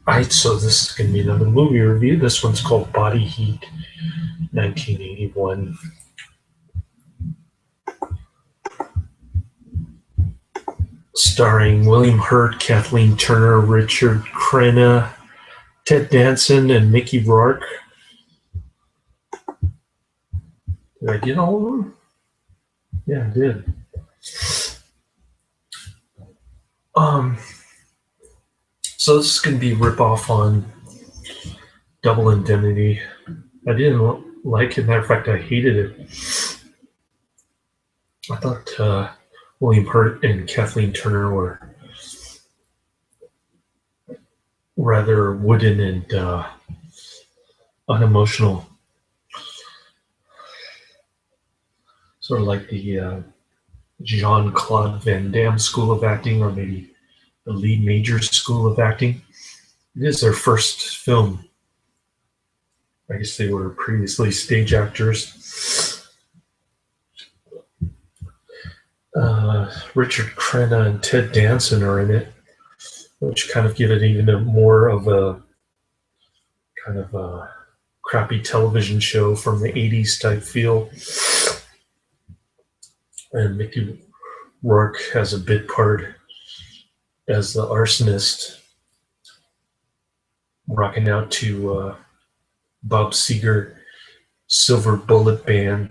Alright, so this is going to be another movie review. This one's called Body Heat, 1981. Starring William Hurt, Kathleen Turner, Richard Crenna, Ted Danson, and Mickey Rourke. Did I get all of them? Yeah, I did. So this is going to be a ripoff on Double Indemnity. I didn't like it. Matter of fact, I hated it. I thought William Hurt and Kathleen Turner were rather wooden and unemotional. Sort of like the Jean-Claude Van Damme School of Acting, or maybe the Lee Majors School of Acting. It is their first film. I guess they were previously stage actors. Richard Crenna and Ted Danson are in it, which kind of give it even more of a kind of a crappy television show from the 80s type feel. And Mickey Rourke has a bit part as the arsonist, rocking out to Bob Seger, Silver Bullet Band,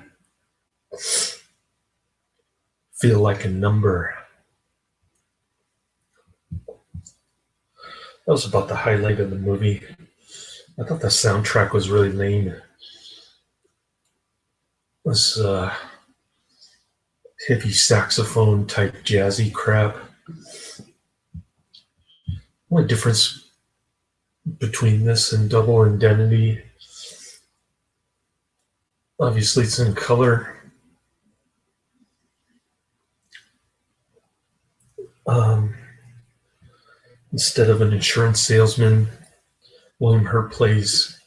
Feel Like a Number. That was about the highlight of the movie. I thought the soundtrack was really lame. It was heavy saxophone type jazzy crap. Only difference between this and Double Indemnity, obviously it's in color. Instead of an insurance salesman, William Hurt plays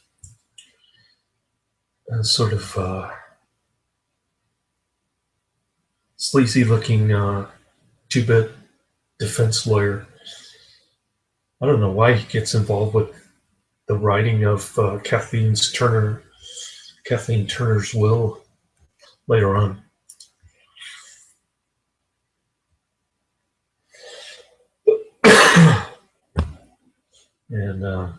a sort of sleazy looking 2-bit defense lawyer. I don't know why he gets involved with the writing of Kathleen Turner's will later on. And I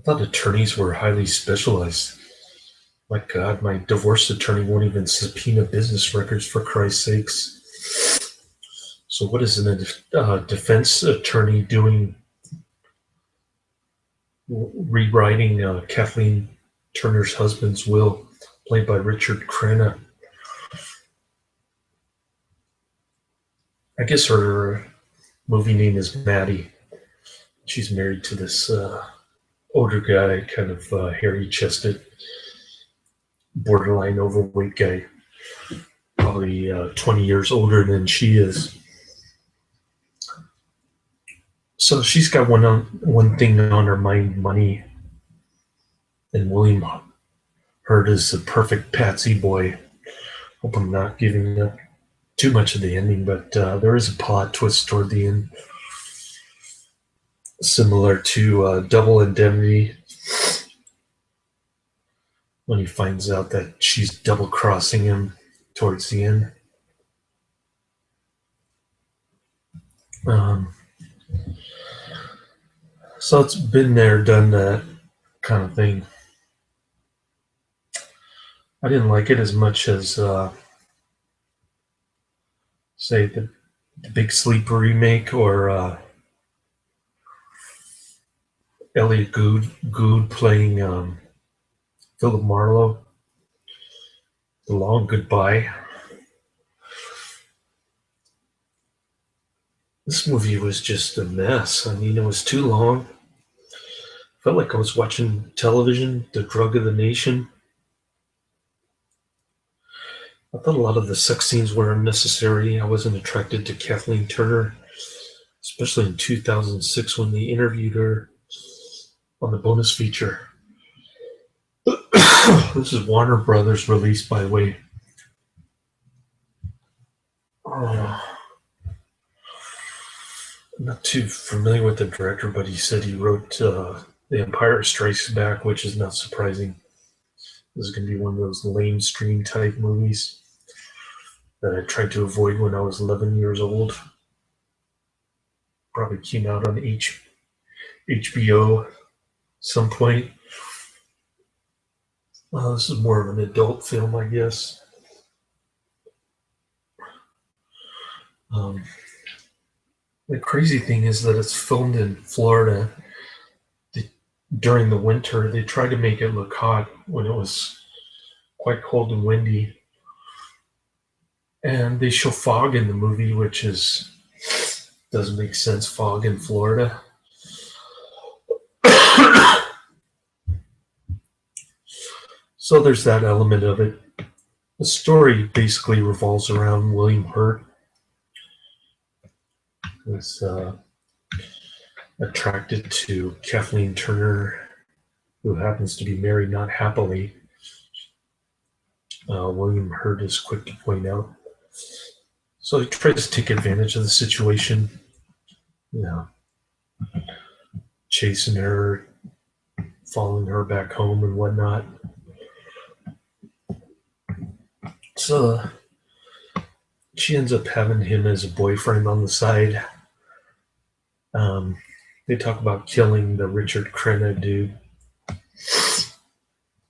thought attorneys were highly specialized. My God, my divorce attorney won't even subpoena business records, for Christ's sakes. So what is a defense attorney doing rewriting Kathleen Turner's husband's will, played by Richard Crenna? I guess her movie name is Maddie. She's married to this older guy, kind of hairy-chested, borderline overweight guy, probably 20 years older than she is. So she's got one thing on her mind: money. And William Hurt is the perfect patsy boy. Hope I'm not giving up too much of the ending, but there is a plot twist toward the end, similar to Double Indemnity, when he finds out that she's double-crossing him towards the end. So it's been there, done that kind of thing. I didn't like it as much as, say, the Big Sleep remake, or Elliot Gould playing Philip Marlowe, The Long Goodbye. This movie was just a mess. I mean, it was too long. Felt like I was watching television, the drug of the nation. I thought a lot of the sex scenes were unnecessary. I wasn't attracted to Kathleen Turner, especially in 2006 when they interviewed her on the bonus feature. This is Warner Brothers release, by the way. not too familiar with the director, but he said he wrote The Empire Strikes Back, which is not surprising. This is going to be one of those lamestream type movies that I tried to avoid when I was 11 years old. Probably came out on HBO some point. This is more of an adult film, I guess. The crazy thing is that it's filmed in Florida. During the winter, they tried to make it look hot when it was quite cold and windy. And they show fog in the movie, which doesn't make sense. Fog in Florida. So there's that element of it. The story basically revolves around William Hurt, who's attracted to Kathleen Turner, who happens to be married not happily. William Hurt is quick to point out. So he tries to take advantage of the situation, chasing her, following her back home and whatnot. So she ends up having him as a boyfriend on the side. They talk about killing the Richard Crenna dude,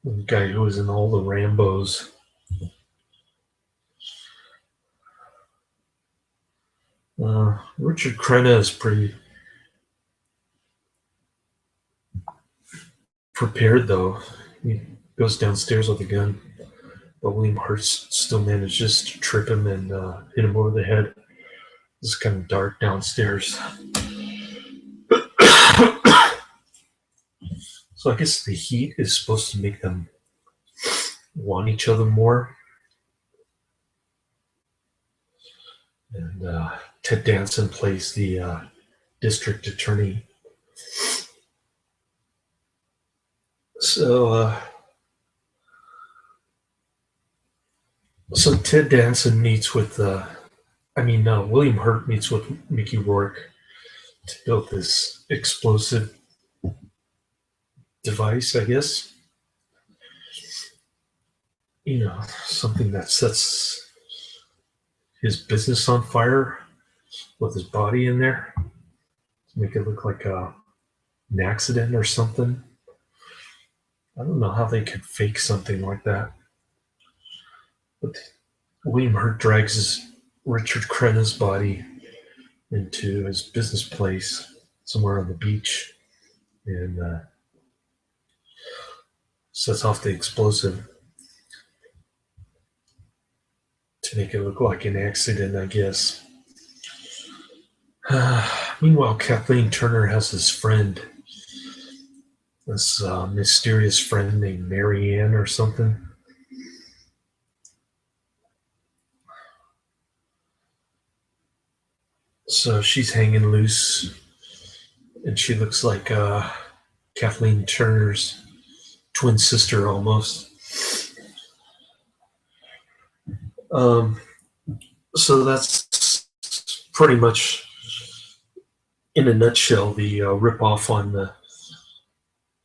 the guy who was in all the Rambos. Richard Crenna is pretty prepared, though. He goes downstairs with a gun, but William Hurt still manages to trip him and hit him over the head. It's kind of dark downstairs. So I guess the heat is supposed to make them want each other more. And Ted Danson plays the district attorney. So Ted Danson meets with, William Hurt meets with Mickey Rourke to build this explosive device, I guess. Something that sets his business on fire with his body in there to make it look like an accident or something. I don't know how they could fake something like that. But William Hurt drags Richard Crenna's body into his business place somewhere on the beach and sets off the explosive to make it look like an accident, I guess. Meanwhile, Kathleen Turner has this friend, this mysterious friend named Mary Ann or something. So she's hanging loose, and she looks like Kathleen Turner's twin sister almost. So that's pretty much, in a nutshell, the rip-off on the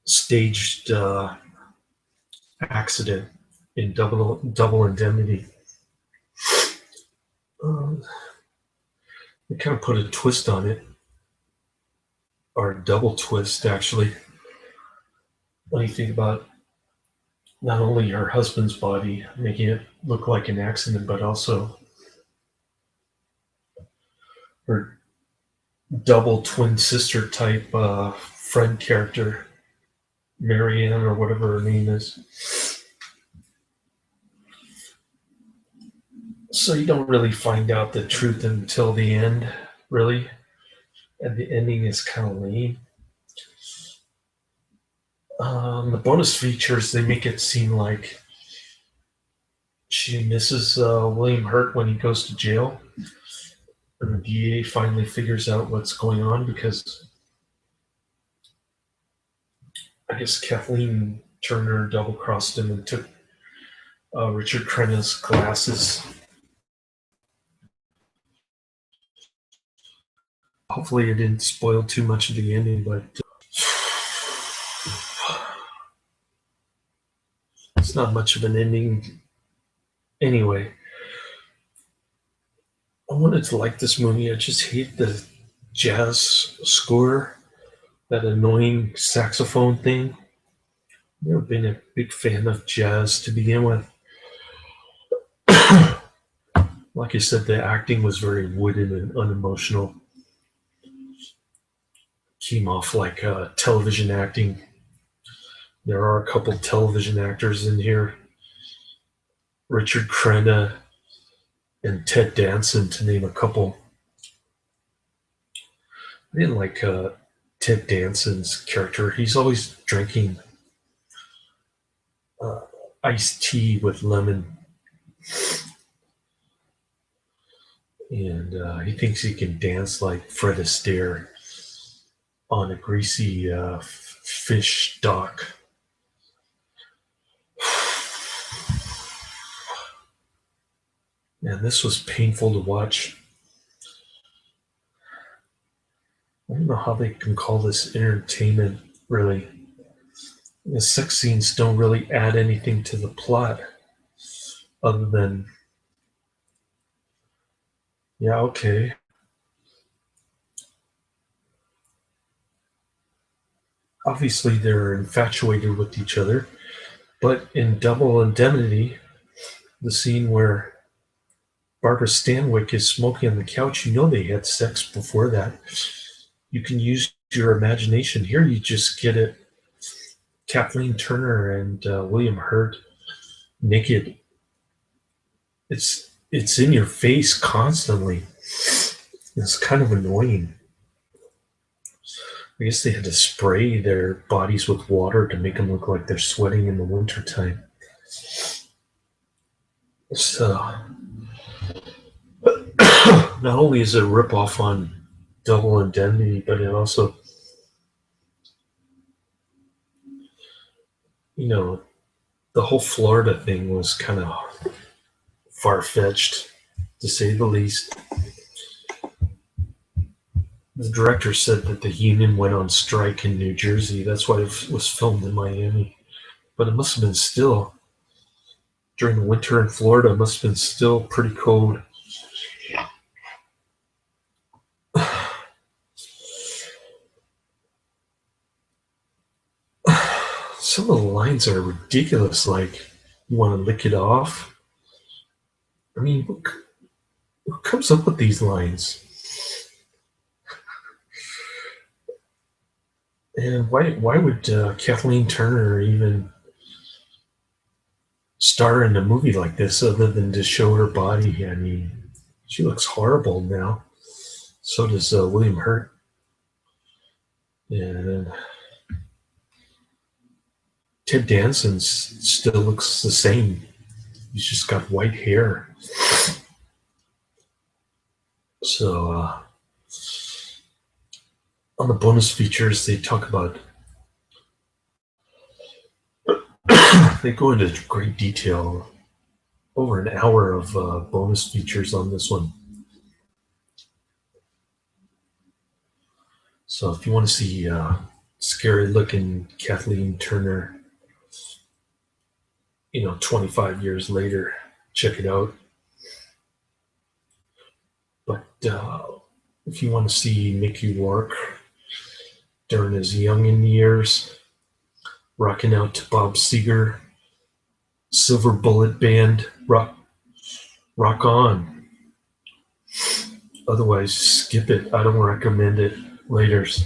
staged accident in Double Indemnity. They kind of put a twist on it, or a double twist, actually. When you think about not only her husband's body, making it look like an accident, but also her double twin sister type friend character, Marianne, or whatever her name is. So you don't really find out the truth until the end, really. And the ending is kind of lame. The bonus features, they make it seem like she misses William Hurt when he goes to jail. And the DA finally figures out what's going on because I guess Kathleen Turner double-crossed him and took Richard Crenna's glasses. Hopefully, it didn't spoil too much of the ending, but it's not much of an ending anyway. I wanted to like this movie. I just hate the jazz score, that annoying saxophone thing. Never been a big fan of jazz to begin with. Like I said, the acting was very wooden and unemotional. Came off like television acting. There are a couple television actors in here, Richard Crenna and Ted Danson, to name a couple. I didn't like Ted Danson's character. He's always drinking uh, iced tea with lemon, and he thinks he can dance like Fred Astaire on a greasy fish dock. Man, this was painful to watch. I don't know how they can call this entertainment, really. The sex scenes don't really add anything to the plot other than, yeah, okay. Obviously, they're infatuated with each other, but in Double Indemnity, the scene where Barbara Stanwyck is smoking on the couch, you know they had sex before that. You can use your imagination. Here, you just get it. Kathleen Turner and William Hurt naked. It's in your face constantly. It's kind of annoying. I guess they had to spray their bodies with water to make them look like they're sweating in the wintertime. So, not only is it a ripoff on Double Indemnity, but it also, the whole Florida thing was kind of far-fetched, to say the least. The director said that the union went on strike in New Jersey. That's why it was filmed in Miami. But it must have been still, during the winter in Florida, it must have been still pretty cold. Some of the lines are ridiculous, like, you want to lick it off? I mean, who comes up with these lines? And why would Kathleen Turner even star in a movie like this other than to show her body? I mean, she looks horrible now. So does William Hurt. And Ted Danson still looks the same. He's just got white hair. So on the bonus features, they talk about, they go into great detail, over an hour of bonus features on this one. So if you want to see scary looking Kathleen Turner, 25 years later, check it out. But if you want to see Mickey Rourke during his youngin' years, rocking out to Bob Seger, Silver Bullet Band, rock on. Otherwise, skip it. I don't recommend it. Laters.